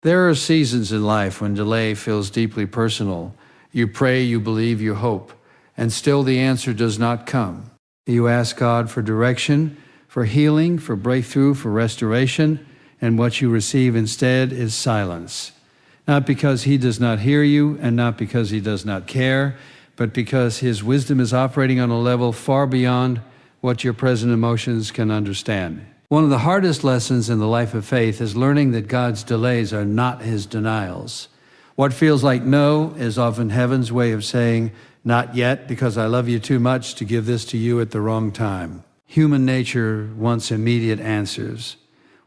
There are seasons in life when delay feels deeply personal. You pray, you believe, you hope, and still the answer does not come. You ask God for direction, for healing, for breakthrough, for restoration, and what you receive instead is silence. Not because He does not hear you and not because He does not care, but because His wisdom is operating on a level far beyond what your present emotions can understand. One of the hardest lessons in the life of faith is learning that God's delays are not His denials. What feels like no is often heaven's way of saying, not yet, because I love you too much to give this to you at the wrong time. Human nature wants immediate answers.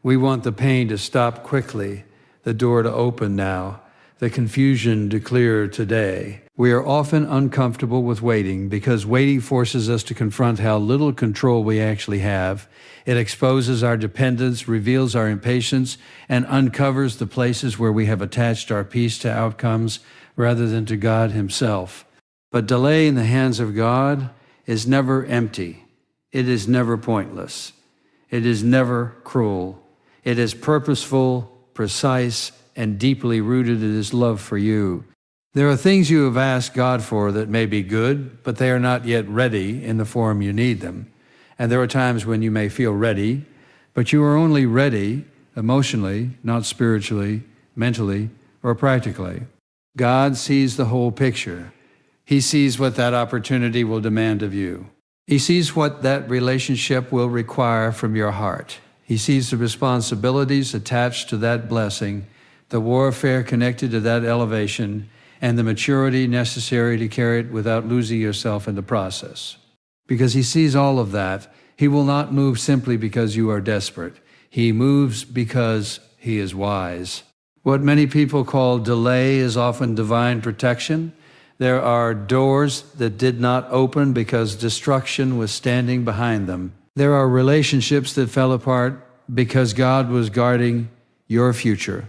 We want the pain to stop quickly, the door to open now, the confusion to clear today. We are often uncomfortable with waiting because waiting forces us to confront how little control we actually have. It exposes our dependence, reveals our impatience, and uncovers the places where we have attached our peace to outcomes rather than to God Himself. But delay in the hands of God is never empty. It is never pointless. It is never cruel. It is purposeful, precise, and deeply rooted in His love for you. There are things you have asked God for that may be good, but they are not yet ready in the form you need them. And there are times when you may feel ready, but you are only ready emotionally, not spiritually, mentally, or practically. God sees the whole picture. He sees what that opportunity will demand of you. He sees what that relationship will require from your heart. He sees the responsibilities attached to that blessing, the warfare connected to that elevation, and the maturity necessary to carry it without losing yourself in the process. Because He sees all of that, He will not move simply because you are desperate. He moves because He is wise. What many people call delay is often divine protection. There are doors that did not open because destruction was standing behind them. There are relationships that fell apart because God was guarding your future.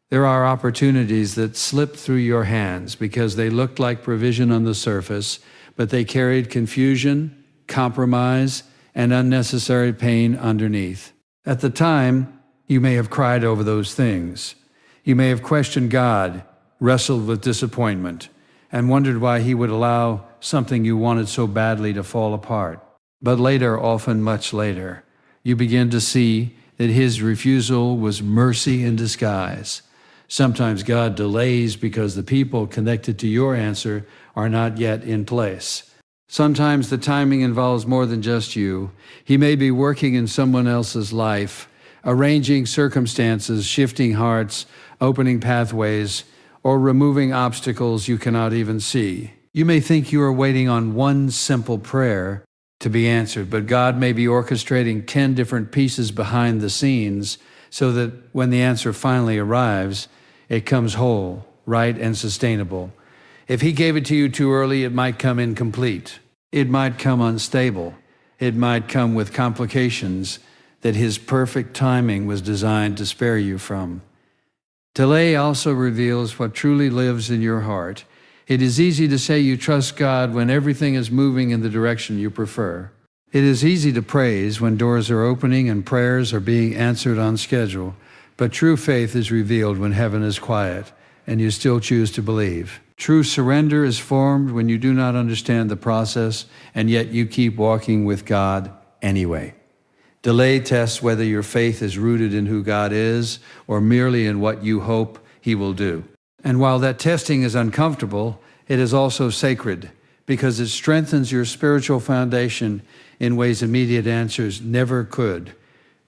There are opportunities that slipped through your hands because they looked like provision on the surface, but they carried confusion, compromise, and unnecessary pain underneath. At the time, you may have cried over those things. You may have questioned God, wrestled with disappointment, and wondered why He would allow something you wanted so badly to fall apart. But later, often much later, you begin to see that His refusal was mercy in disguise. Sometimes God delays because the people connected to your answer are not yet in place. Sometimes the timing involves more than just you. He may be working in someone else's life, arranging circumstances, shifting hearts, opening pathways, or removing obstacles you cannot even see. You may think you are waiting on one simple prayer to be answered, but God may be orchestrating 10 different pieces behind the scenes so that when the answer finally arrives, it comes whole, right, and sustainable. If He gave it to you too early, it might come incomplete. It might come unstable. It might come with complications that His perfect timing was designed to spare you from. Delay also reveals what truly lives in your heart. It is easy to say you trust God when everything is moving in the direction you prefer. It is easy to praise when doors are opening and prayers are being answered on schedule. But true faith is revealed when heaven is quiet and you still choose to believe. True surrender is formed when you do not understand the process and yet you keep walking with God anyway. Delay tests whether your faith is rooted in who God is or merely in what you hope He will do. And while that testing is uncomfortable, it is also sacred because it strengthens your spiritual foundation in ways immediate answers never could.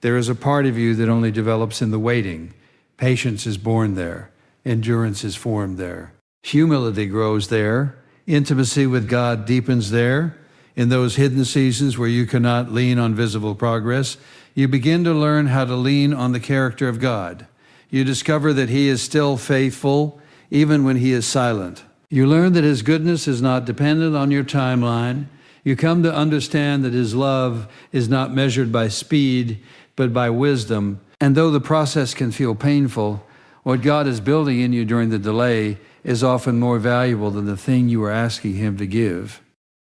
There is a part of you that only develops in the waiting. Patience is born there. Endurance is formed there. Humility grows there. Intimacy with God deepens there. In those hidden seasons where you cannot lean on visible progress, you begin to learn how to lean on the character of God. You discover that He is still faithful, even when He is silent. You learn that His goodness is not dependent on your timeline. You come to understand that His love is not measured by speed, but by wisdom. And though the process can feel painful, what God is building in you during the delay is often more valuable than the thing you are asking Him to give.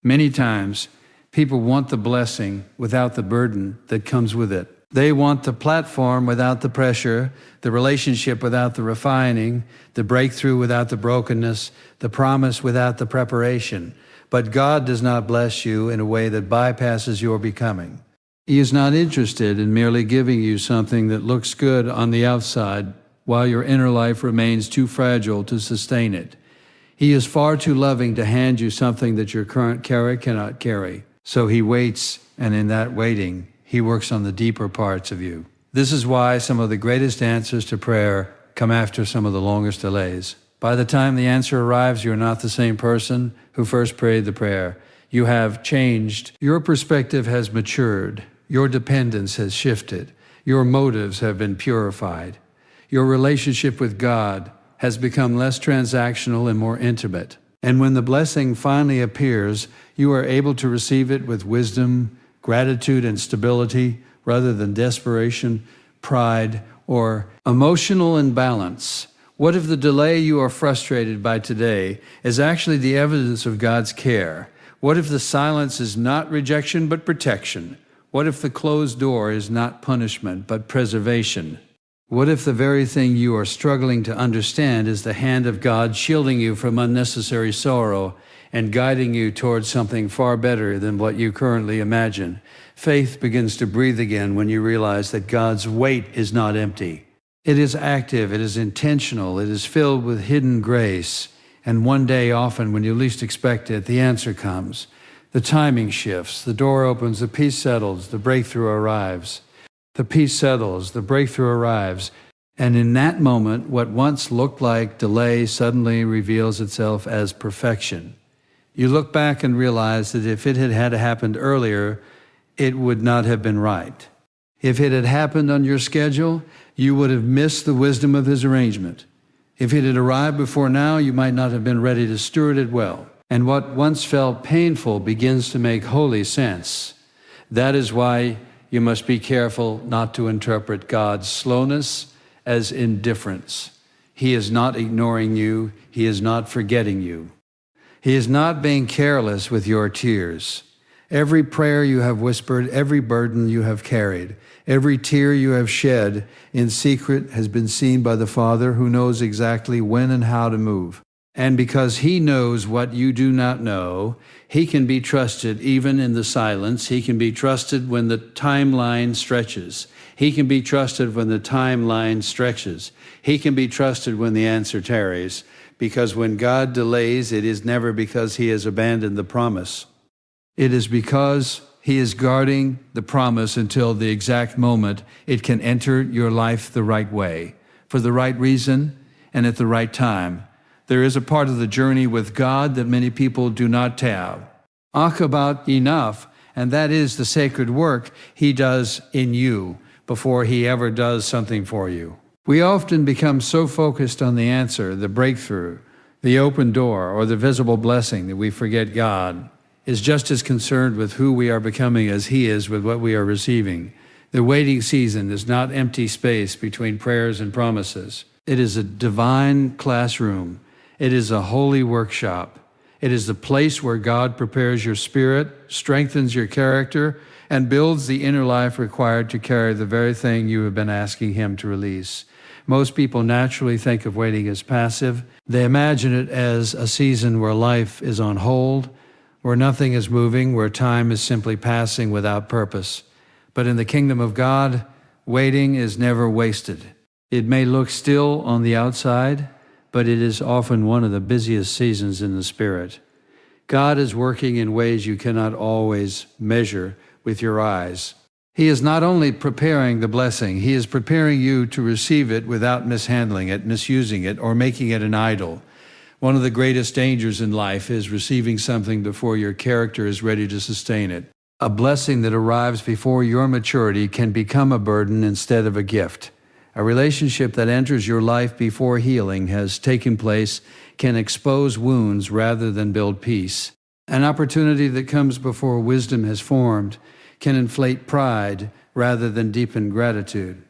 Many times, people want the blessing without the burden that comes with it. They want the platform without the pressure, the relationship without the refining, the breakthrough without the brokenness, the promise without the preparation. But God does not bless you in a way that bypasses your becoming. He is not interested in merely giving you something that looks good on the outside while your inner life remains too fragile to sustain it. He is far too loving to hand you something that your current carrot cannot carry. So he waits, and in that waiting, he works on the deeper parts of you. This is why some of the greatest answers to prayer come after some of the longest delays. By the time the answer arrives, you're not the same person who first prayed the prayer. You have changed. Your perspective has matured. Your dependence has shifted. Your motives have been purified. Your relationship with God has become less transactional and more intimate. And when the blessing finally appears, you are able to receive it with wisdom, gratitude, and stability, rather than desperation, pride, or emotional imbalance. What if the delay you are frustrated by today is actually the evidence of God's care? What if the silence is not rejection but protection? What if the closed door is not punishment but preservation? What if the very thing you are struggling to understand is the hand of God shielding you from unnecessary sorrow and guiding you towards something far better than what you currently imagine? Faith begins to breathe again when you realize that God's weight is not empty. It is active, it is intentional, it is filled with hidden grace. And one day, often when you least expect it, the answer comes. The timing shifts, the door opens, the peace settles, the breakthrough arrives. The peace settles, the breakthrough arrives, and in that moment, what once looked like delay suddenly reveals itself as perfection. You look back and realize that if it had happened earlier, it would not have been right. If it had happened on your schedule, you would have missed the wisdom of his arrangement. If it had arrived before now, you might not have been ready to steward it well. And what once felt painful begins to make holy sense. That is why you must be careful not to interpret God's slowness as indifference. He is not ignoring you. He is not forgetting you. He is not being careless with your tears. Every prayer you have whispered, every burden you have carried, every tear you have shed in secret has been seen by the Father, who knows exactly when and how to move. And because he knows what you do not know, he can be trusted even in the silence. He can be trusted when the timeline stretches. He can be trusted when the timeline stretches. He can be trusted when the answer tarries. Because when God delays, it is never because he has abandoned the promise. It is because he is guarding the promise until the exact moment it can enter your life the right way, for the right reason, and at the right time. There is a part of the journey with God that many people do not have. About enough, and that is the sacred work he does in you before he ever does something for you. We often become so focused on the answer, the breakthrough, the open door, or the visible blessing that we forget God is just as concerned with who we are becoming as he is with what we are receiving. The waiting season is not empty space between prayers and promises. It is a divine classroom. It is a holy workshop. It is the place where God prepares your spirit, strengthens your character, and builds the inner life required to carry the very thing you have been asking him to release. Most people naturally think of waiting as passive. They imagine it as a season where life is on hold, where nothing is moving, where time is simply passing without purpose. But in the kingdom of God, waiting is never wasted. It may look still on the outside, but it is often one of the busiest seasons in the Spirit. God is working in ways you cannot always measure with your eyes. He is not only preparing the blessing, he is preparing you to receive it without mishandling it, misusing it, or making it an idol. One of the greatest dangers in life is receiving something before your character is ready to sustain it. A blessing that arrives before your maturity can become a burden instead of a gift. A relationship that enters your life before healing has taken place can expose wounds rather than build peace. An opportunity that comes before wisdom has formed can inflate pride rather than deepen gratitude.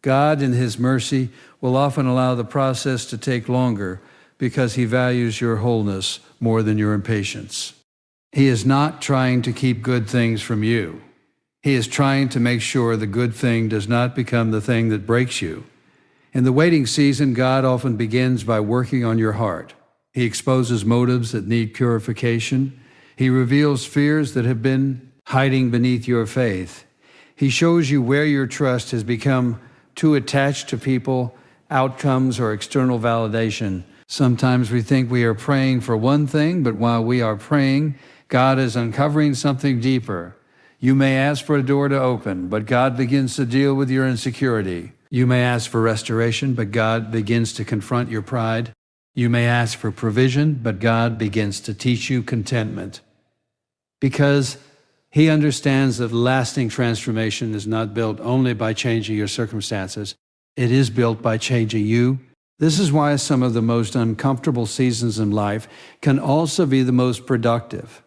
God, in his mercy, will often allow the process to take longer because he values your wholeness more than your impatience. He is not trying to keep good things from you. He is trying to make sure the good thing does not become the thing that breaks you. In the waiting season, God often begins by working on your heart. He exposes motives that need purification. He reveals fears that have been hiding beneath your faith. He shows you where your trust has become too attached to people, outcomes, or external validation. Sometimes we think we are praying for one thing, but while we are praying, God is uncovering something deeper. You may ask for a door to open, but God begins to deal with your insecurity. You may ask for restoration, but God begins to confront your pride. You may ask for provision, but God begins to teach you contentment. Because He understands that lasting transformation is not built only by changing your circumstances. It is built by changing you. This is why some of the most uncomfortable seasons in life can also be the most productive.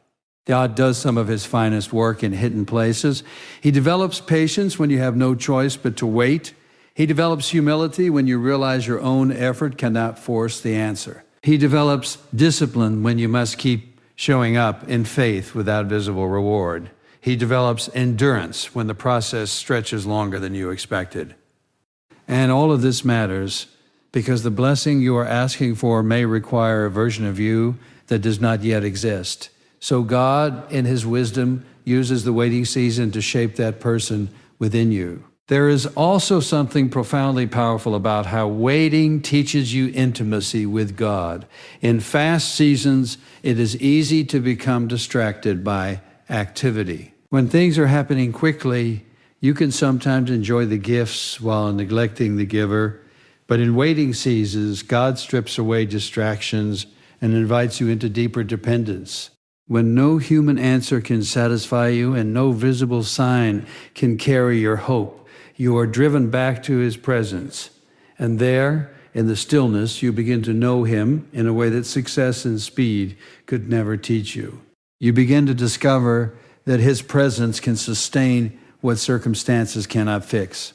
God does some of His finest work in hidden places. He develops patience when you have no choice but to wait. He develops humility when you realize your own effort cannot force the answer. He develops discipline when you must keep showing up in faith without visible reward. He develops endurance when the process stretches longer than you expected. And all of this matters because the blessing you are asking for may require a version of you that does not yet exist. So God, in His wisdom, uses the waiting season to shape that person within you. There is also something profoundly powerful about how waiting teaches you intimacy with God. In fast seasons, it is easy to become distracted by activity. When things are happening quickly, you can sometimes enjoy the gifts while neglecting the giver. But in waiting seasons, God strips away distractions and invites you into deeper dependence. When no human answer can satisfy you and no visible sign can carry your hope, you are driven back to His presence. And there, in the stillness, you begin to know Him in a way that success and speed could never teach you. You begin to discover that His presence can sustain what circumstances cannot fix.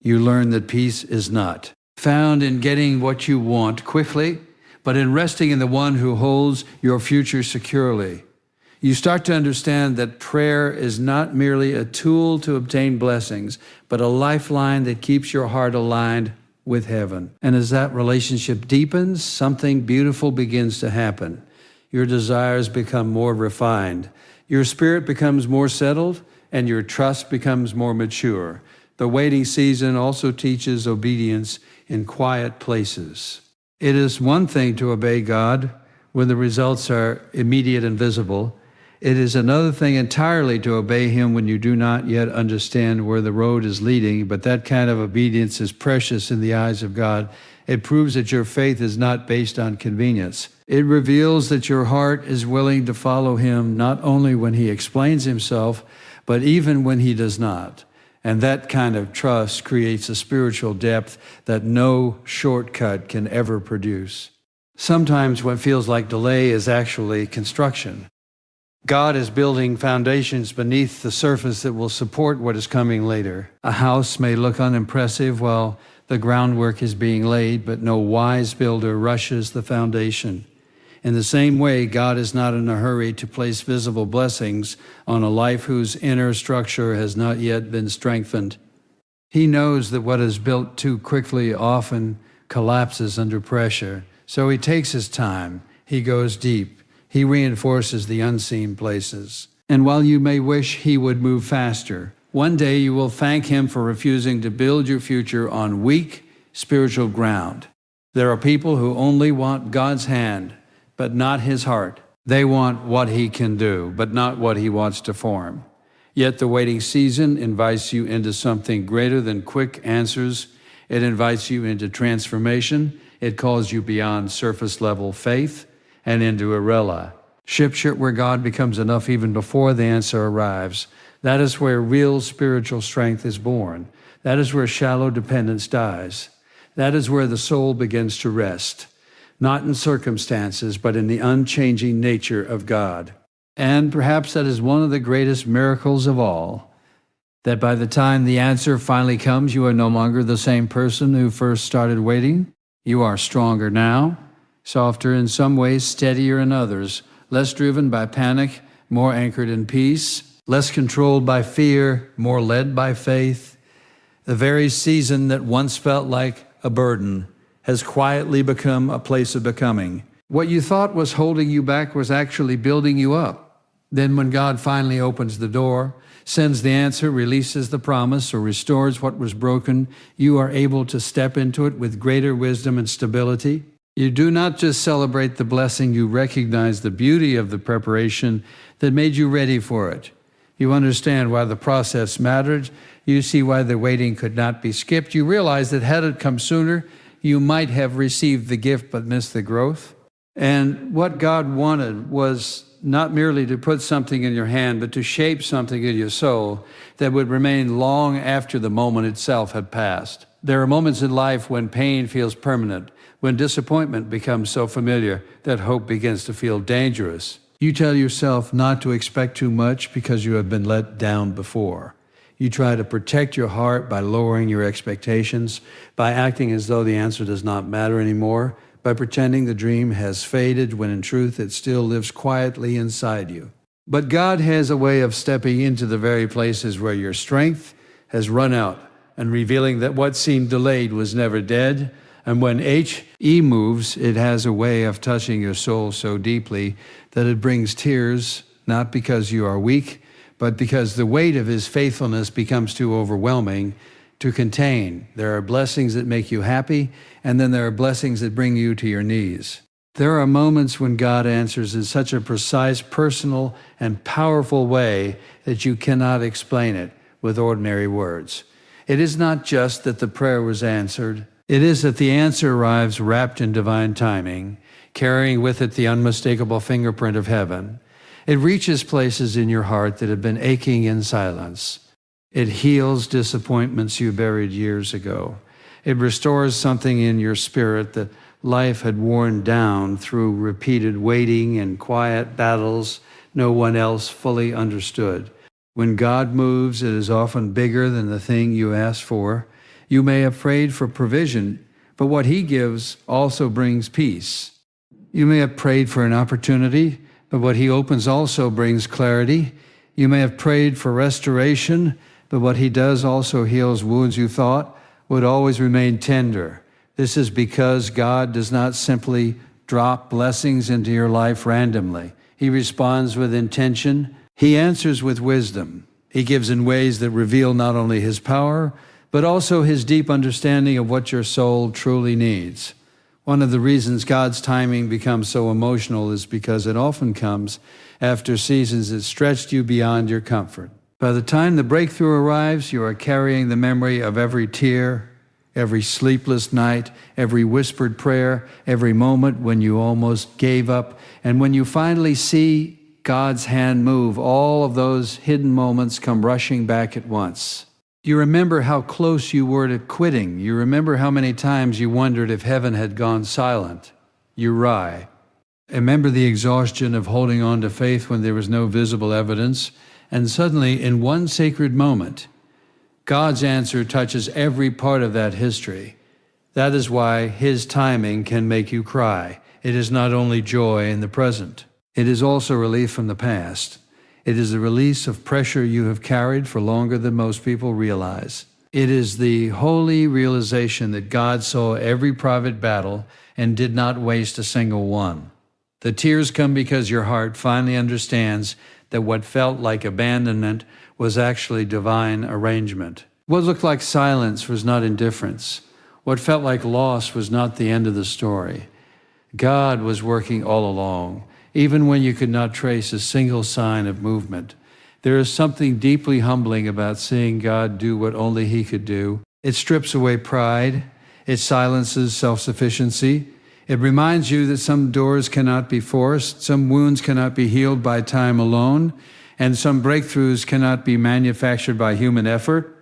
You learn that peace is not found in getting what you want quickly, but in resting in the one who holds your future securely. You start to understand that prayer is not merely a tool to obtain blessings, but a lifeline that keeps your heart aligned with heaven. And as that relationship deepens, something beautiful begins to happen. Your desires become more refined. Your spirit becomes more settled, and your trust becomes more mature. The waiting season also teaches obedience in quiet places. It is one thing to obey God when the results are immediate and visible. It is another thing entirely to obey Him when you do not yet understand where the road is leading, but that kind of obedience is precious in the eyes of God. It proves that your faith is not based on convenience. It reveals that your heart is willing to follow Him not only when He explains Himself, but even when He does not. And that kind of trust creates a spiritual depth that no shortcut can ever produce. Sometimes what feels like delay is actually construction. God is building foundations beneath the surface that will support what is coming later. A house may look unimpressive while the groundwork is being laid, but no wise builder rushes the foundation. In the same way, God is not in a hurry to place visible blessings on a life whose inner structure has not yet been strengthened. He knows that what is built too quickly often collapses under pressure. So He takes His time. He goes deep. He reinforces the unseen places. And while you may wish He would move faster, one day you will thank Him for refusing to build your future on weak spiritual ground. There are people who only want God's hand, but not His heart. They want what He can do, but not what He wants to form. Yet the waiting season invites you into something greater than quick answers. It invites you into transformation. It calls you beyond surface level faith and into a relationship where God becomes enough even before the answer arrives. That is where real spiritual strength is born. That is where shallow dependence dies. That is where the soul begins to rest. Not in circumstances, but in the unchanging nature of God. And perhaps that is one of the greatest miracles of all, that by the time the answer finally comes, you are no longer the same person who first started waiting. You are stronger now, softer in some ways, steadier in others, less driven by panic, more anchored in peace. less controlled by fear, more led by faith. The very season that once felt like a burden has quietly become a place of becoming. What you thought was holding you back was actually building you up. Then when God finally opens the door, sends the answer, releases the promise, or restores what was broken, you are able to step into it with greater wisdom and stability. You do not just celebrate the blessing, you recognize the beauty of the preparation that made you ready for it. You understand why the process mattered. You see why the waiting could not be skipped. You realize that had it come sooner, you might have received the gift but missed the growth. And what God wanted was not merely to put something in your hand, but to shape something in your soul that would remain long after the moment itself had passed. There are moments in life when pain feels permanent, when disappointment becomes so familiar that hope begins to feel dangerous. You tell yourself not to expect too much because you have been let down before. You try to protect your heart by lowering your expectations, by acting as though the answer does not matter anymore, by pretending the dream has faded when in truth it still lives quietly inside you. But God has a way of stepping into the very places where your strength has run out and revealing that what seemed delayed was never dead. And when He moves, it has a way of touching your soul so deeply that it brings tears, not because you are weak, but because the weight of His faithfulness becomes too overwhelming to contain. There are blessings that make you happy, and then there are blessings that bring you to your knees. There are moments when God answers in such a precise, personal, and powerful way that you cannot explain it with ordinary words. It is not just that the prayer was answered. It is that the answer arrives wrapped in divine timing, carrying with it the unmistakable fingerprint of heaven. It reaches places in your heart that have been aching in silence. It heals disappointments you buried years ago. It restores something in your spirit that life had worn down through repeated waiting and quiet battles no one else fully understood. When God moves, it is often bigger than the thing you asked for. You may have prayed for provision, but what He gives also brings peace. You may have prayed for an opportunity, but what He opens also brings clarity. You may have prayed for restoration, but what He does also heals wounds you thought would always remain tender. This is because God does not simply drop blessings into your life randomly. He responds with intention. He answers with wisdom. He gives in ways that reveal not only His power, but also His deep understanding of what your soul truly needs. One of the reasons God's timing becomes so emotional is because it often comes after seasons that stretched you beyond your comfort. By the time the breakthrough arrives, you are carrying the memory of every tear, every sleepless night, every whispered prayer, every moment when you almost gave up. And when you finally see God's hand move, all of those hidden moments come rushing back at once. You remember how close you were to quitting. You remember how many times you wondered if heaven had gone silent. You wry. Remember the exhaustion of holding on to faith when there was no visible evidence. And suddenly, in one sacred moment, God's answer touches every part of that history. That is why His timing can make you cry. It is not only joy in the present. It is also relief from the past. It is the release of pressure you have carried for longer than most people realize. It is the holy realization that God saw every private battle and did not waste a single one. The tears come because your heart finally understands that what felt like abandonment was actually divine arrangement. What looked like silence was not indifference. What felt like loss was not the end of the story. God was working all along, even when you could not trace a single sign of movement. There is something deeply humbling about seeing God do what only He could do. It strips away pride. It silences self-sufficiency. It reminds you that some doors cannot be forced, some wounds cannot be healed by time alone, and some breakthroughs cannot be manufactured by human effort.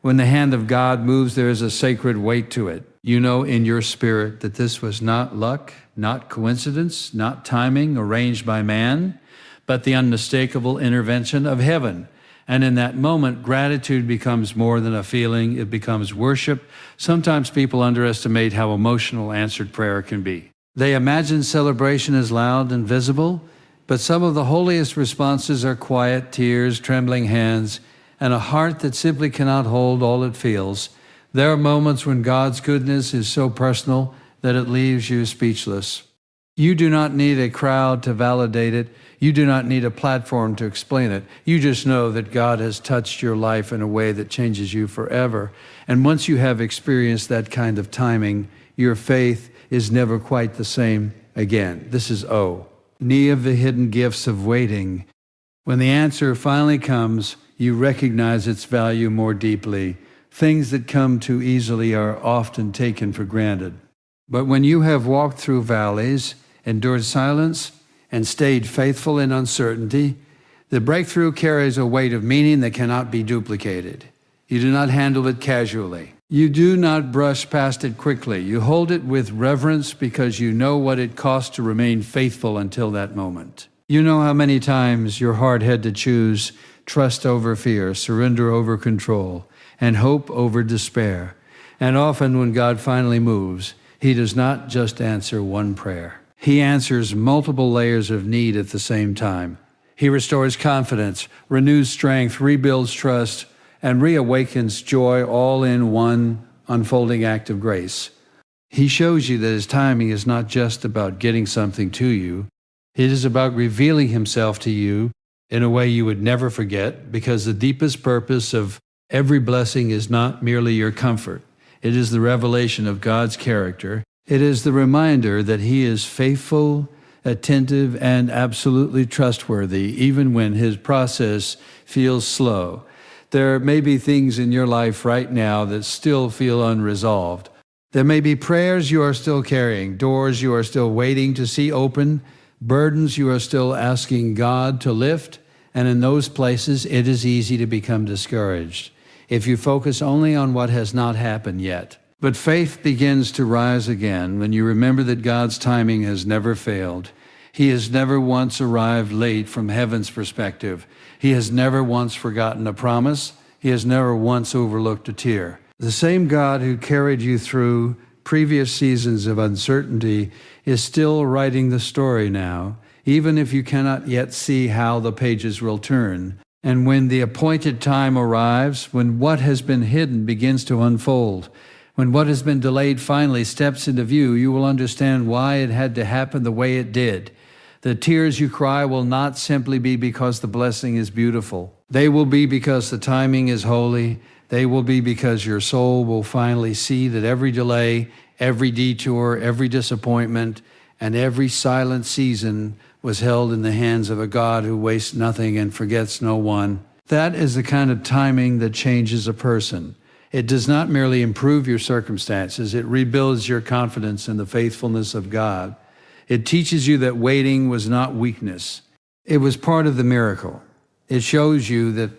When the hand of God moves, there is a sacred weight to it. You know in your spirit that this was not luck, not coincidence, not timing arranged by man, but the unmistakable intervention of heaven. And in that moment, gratitude becomes more than a feeling, it becomes worship. Sometimes people underestimate how emotional answered prayer can be. They imagine celebration as loud and visible. But some of the holiest responses are quiet tears, trembling hands, and a heart that simply cannot hold all it feels. There are moments when God's goodness is so personal that it leaves you speechless. You do not need a crowd to validate it. You do not need a platform to explain it. You just know that God has touched your life in a way that changes you forever. And once you have experienced that kind of timing, your faith is never quite the same again. This is O. Knee of the hidden gifts of waiting. When the answer finally comes, you recognize its value more deeply. Things that come too easily are often taken for granted. But when you have walked through valleys, endured silence, and stayed faithful in uncertainty, the breakthrough carries a weight of meaning that cannot be duplicated. You do not handle it casually. You do not brush past it quickly. You hold it with reverence because you know what it costs to remain faithful until that moment. You know how many times your heart had to choose trust over fear, surrender over control, and hope over despair. And often when God finally moves, He does not just answer one prayer. He answers multiple layers of need at the same time. He restores confidence, renews strength, rebuilds trust, and reawakens joy all in one unfolding act of grace. He shows you that His timing is not just about getting something to you. It is about revealing Himself to you in a way you would never forget, because the deepest purpose of every blessing is not merely your comfort. It is the revelation of God's character. It is the reminder that He is faithful, attentive, and absolutely trustworthy, even when His process feels slow. There may be things in your life right now that still feel unresolved. There may be prayers you are still carrying, doors you are still waiting to see open, burdens you are still asking God to lift, and in those places it is easy to become discouraged if you focus only on what has not happened yet. But faith begins to rise again when you remember that God's timing has never failed. He has never once arrived late from heaven's perspective. He has never once forgotten a promise. He has never once overlooked a tear. The same God who carried you through previous seasons of uncertainty is still writing the story now, even if you cannot yet see how the pages will turn. And when the appointed time arrives, when what has been hidden begins to unfold, when what has been delayed finally steps into view, you will understand why it had to happen the way it did. The tears you cry will not simply be because the blessing is beautiful. They will be because the timing is holy. They will be because your soul will finally see that every delay, every detour, every disappointment, and every silent season was held in the hands of a God who wastes nothing and forgets no one. That is the kind of timing that changes a person. It does not merely improve your circumstances, it rebuilds your confidence in the faithfulness of God. It teaches you that waiting was not weakness. It was part of the miracle. It shows you that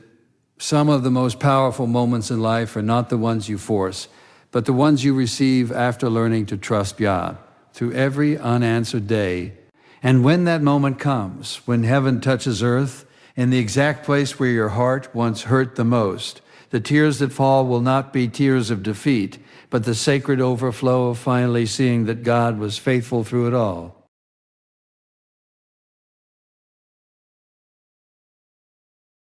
some of the most powerful moments in life are not the ones you force, but the ones you receive after learning to trust God through every unanswered day. And when that moment comes, when heaven touches earth, in the exact place where your heart once hurt the most, the tears that fall will not be tears of defeat, but the sacred overflow of finally seeing that God was faithful through it all.